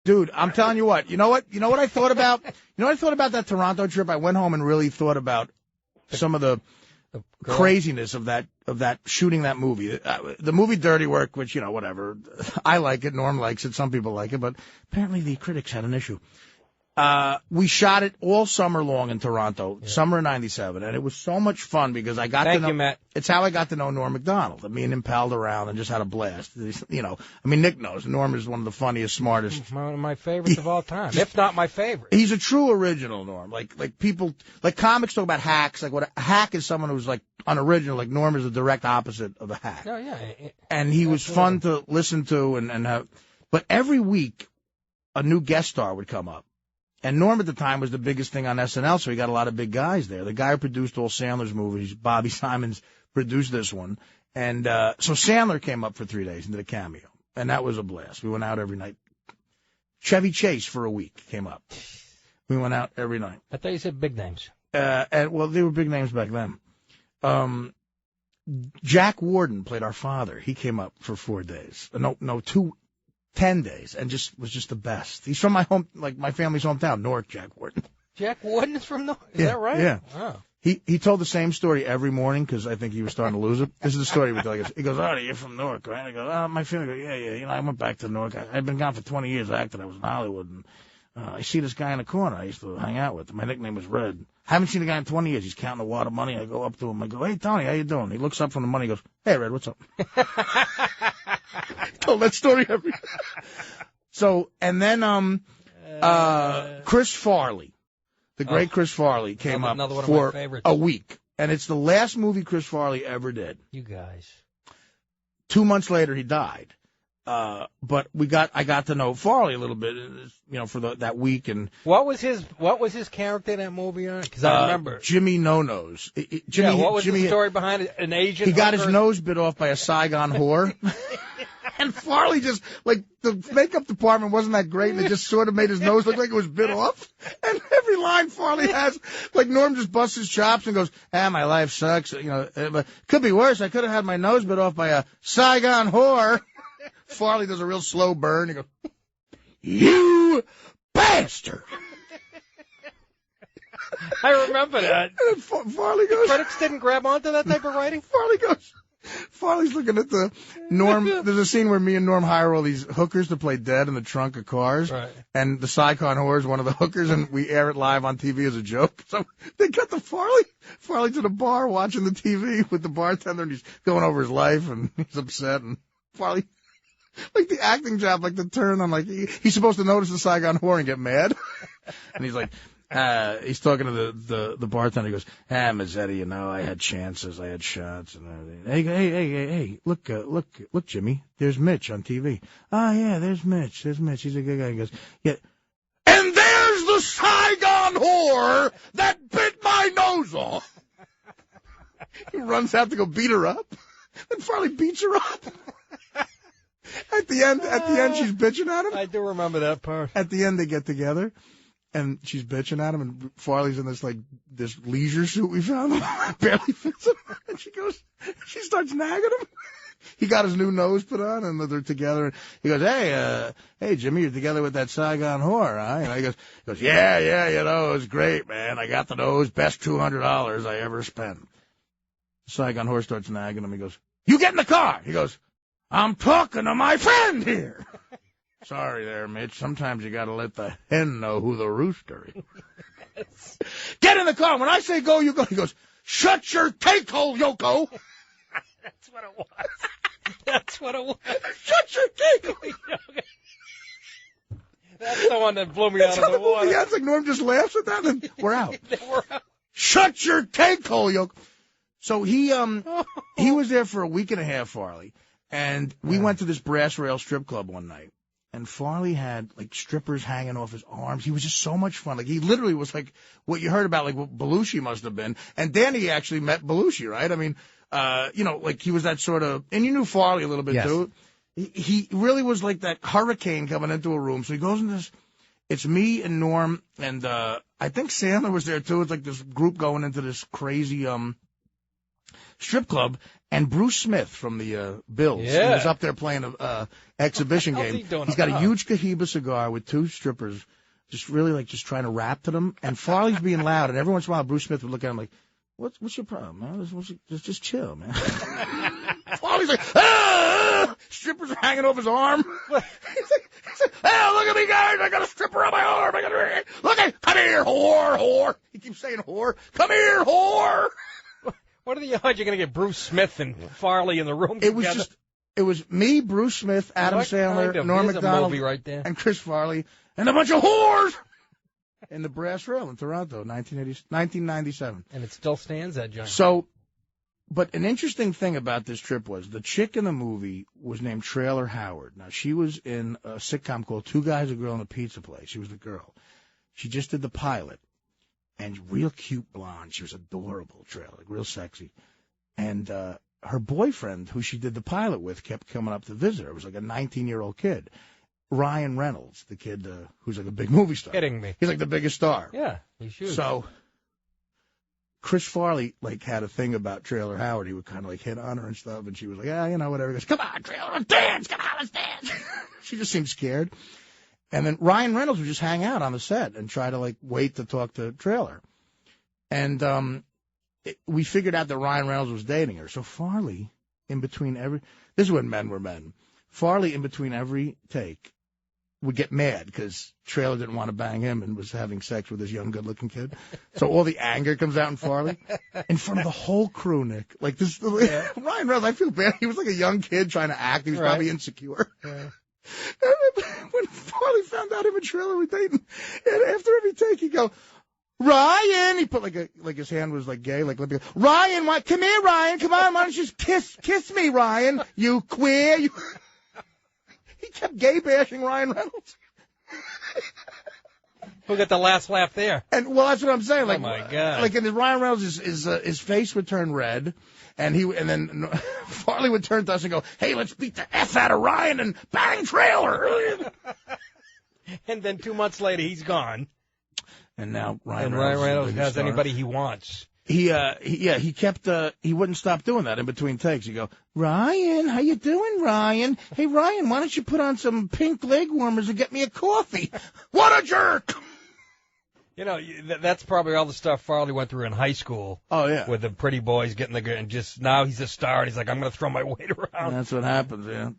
Dude, I'm telling you what. You know what I thought about? You know what I thought about that Toronto trip? I went home and really thought about some of the craziness of that shooting that movie. The movie Dirty Work, which, whatever. I like it. Norm likes it. Some people like it. But apparently the critics had an issue. We shot it all summer long in Toronto, summer of '97, and it was so much fun because I got to know. Thank you, Matt. It's how I got to know Norm Macdonald. Me and him palled around and just had a blast. Nick knows. Norm is one of the funniest, smartest. One of my favorites of all time, if not my favorite. He's a true original, Norm. Like people, like comics talk about hacks. Like what a hack is someone who's like unoriginal. Like Norm is the direct opposite of a hack. Oh yeah. And he was fun to listen to and have. But every week, a new guest star would come up. And Norm at the time was the biggest thing on SNL, so he got a lot of big guys there. The guy who produced all Sandler's movies, Bobby Simons, produced this one. And so Sandler came up for 3 days and did a cameo. And that was a blast. We went out every night. Chevy Chase for a week came up. We went out every night. I thought you said big names. Well, they were big names back then. Jack Warden played our father. He came up for 4 days. 10 days, and was just the best. He's from my family's hometown, Newark, Jack Warden. Jack Warden is from Newark? Is that right? Yeah. Wow. He told the same story every morning because I think he was starting to lose it. This is the story he would tell. He goes, Artie, you're from Newark, right? I go, oh, my family. Yeah. I went back to Newark. I'd been gone for 20 years. I acted. I was in Hollywood, and I see this guy in the corner I used to hang out with. My nickname was Red. Haven't seen the guy in 20 years. He's counting a wad of money. I go up to him. I go, hey, Tony, how you doing? He looks up from the money. He goes, hey, Red, what's up? Told that story every. So, and then Chris Farley, the great Chris Farley, came up for a week. And it's the last movie Chris Farley ever did. You guys. 2 months later, he died. But I got to know Farley a little bit, for that week. And what was his character in that movie? Because I remember Jimmy No-Nose. What was the story behind it? An agent? He got his nose bit off by a Saigon whore. And Farley just, the makeup department wasn't that great, and it just sort of made his nose look like it was bit off. And every line Farley has, Norm just busts his chops and goes, my life sucks. But could be worse. I could have had my nose bit off by a Saigon whore. Farley does a real slow burn. He goes, you bastard. I remember that. And Farley goes, critics didn't grab onto that type of writing? Farley's looking at the Norm. There's a scene where me and Norm hire all these hookers to play dead in the trunk of cars. Right. And the Saigon whore is one of the hookers, and we air it live on TV as a joke. So they cut the Farley to the bar watching the TV with the bartender, and he's going over his life, and he's upset. And Farley, the acting job, the turn on, he's supposed to notice the Saigon whore and get mad. And he's like, he's talking to the bartender. He goes, Mazzetti, I had chances, I had shots, and everything. Hey, look, Jimmy, there's Mitch on TV. Oh, yeah, there's Mitch. He's a good guy. He goes, yeah. And there's the Saigon whore that bit my nose off. He runs out to go beat her up. And Farley beats her up. At the end, she's bitching at him. I do remember that part. At the end, they get together. And she's bitching at him, and Farley's in this leisure suit we found him. Barely fits him. And she starts nagging him. He got his new nose put on, and they're together. And he goes, hey, Jimmy, you're together with that Saigon whore, huh? And he goes, yeah, it was great, man. I got the nose, best $200 I ever spent. Saigon whore starts nagging him. He goes, you get in the car. He goes, I'm talking to my friend here. Sorry there, Mitch. Sometimes you got to let the hen know who the rooster is. Get in the car. When I say go, you go. He goes, shut your cake hole, Yoko. That's what it was. Shut your cake hole. That's the one that blew me out of the water. Yeah, it's Norm just laughs at that, and we're out. Shut your cake hole, Yoko. So he was there for a week and a half, Farley, and we went to this Brass Rail strip club one night. And Farley had strippers hanging off his arms. He was just so much fun. He literally was what you heard about, what Belushi must have been. And Danny actually met Belushi, right? I mean, he was that sort of, and you knew Farley a little bit too. He really was like that hurricane coming into a room. So he goes in this. It's me and Norm, and I think Sandler was there too. It's this group going into this crazy strip club, and Bruce Smith from the Bills. Yeah. He was up there playing a exhibition What the hell's game. he doing He's up got a there? huge Cohiba cigar with two strippers, just really just trying to rap to them. And Farley's being loud, and every once in a while Bruce Smith would look at him like, "What's your problem, man? Just chill, man." Farley's like, "Ah!" Strippers are hanging off his arm. He's like, "Hey, look at me, guys! I got a stripper on my arm. Look at, come here, whore." He keeps saying whore. Come here, whore. What are the odds you're going to get Bruce Smith and Farley in the room It together? was me, Bruce Smith, Adam What Sandler, kind of- Norm there's a Macdonald, movie right there. and Chris Farley, and a bunch of whores in the Brass Rail in Toronto, 1997. And it still stands, that joint. So, but an interesting thing about this trip was the chick in the movie was named Trailer Howard. Now, she was in a sitcom called Two Guys, a Girl, and a Pizza Place. She was the girl. She just did the pilot. And real cute blonde. She was adorable, Trailer, like real sexy. And her boyfriend, who she did the pilot with, kept coming up to visit her. It was like a 19-year-old kid. Ryan Reynolds, the kid who's like a big movie star. Kidding me. He's like the biggest star. Yeah, he should. So Chris Farley had a thing about Trailer Howard. He would kind of hit on her and stuff, and she was like, "Yeah, whatever." He goes, "Come on, Trailer, let's dance. Come on, let's dance." She just seemed scared. And then Ryan Reynolds would just hang out on the set and try to wait to talk to Trailer. And we figured out that Ryan Reynolds was dating her. So Farley, in between this is when men were men. Farley, in between every take, would get mad because Trailer didn't want to bang him and was having sex with this young, good-looking kid. So all the anger comes out in Farley in front of the whole crew, Nick. Yeah. Ryan Reynolds, I feel bad. He was like a young kid trying to act. He was probably insecure. Yeah. When Farley found out him and Trailer were dating, and after every take he'd go, "Ryan," he put his hand was gay, "Ryan, come here, Ryan, come on, why don't you just kiss me, Ryan, you queer." He kept gay bashing Ryan Reynolds. Who got the last laugh there? And well, that's what I'm saying. Oh my God! And Ryan Reynolds, his face would turn red, and then Farley would turn to us and go, "Hey, let's beat the F out of Ryan and bang Trailer." And then 2 months later, he's gone. And now Ryan Reynolds Reynolds is the has star. anybody he wants. He kept, he wouldn't stop doing that in between takes. He'd go, "Ryan, how you doing, Ryan? Hey, Ryan, why don't you put on some pink leg warmers and get me a coffee?" What a jerk! You know, that's probably all the stuff Farley went through in high school. Oh, yeah. With the pretty boys getting and just now he's a star and he's like, "I'm going to throw my weight around." That's what happens, yeah.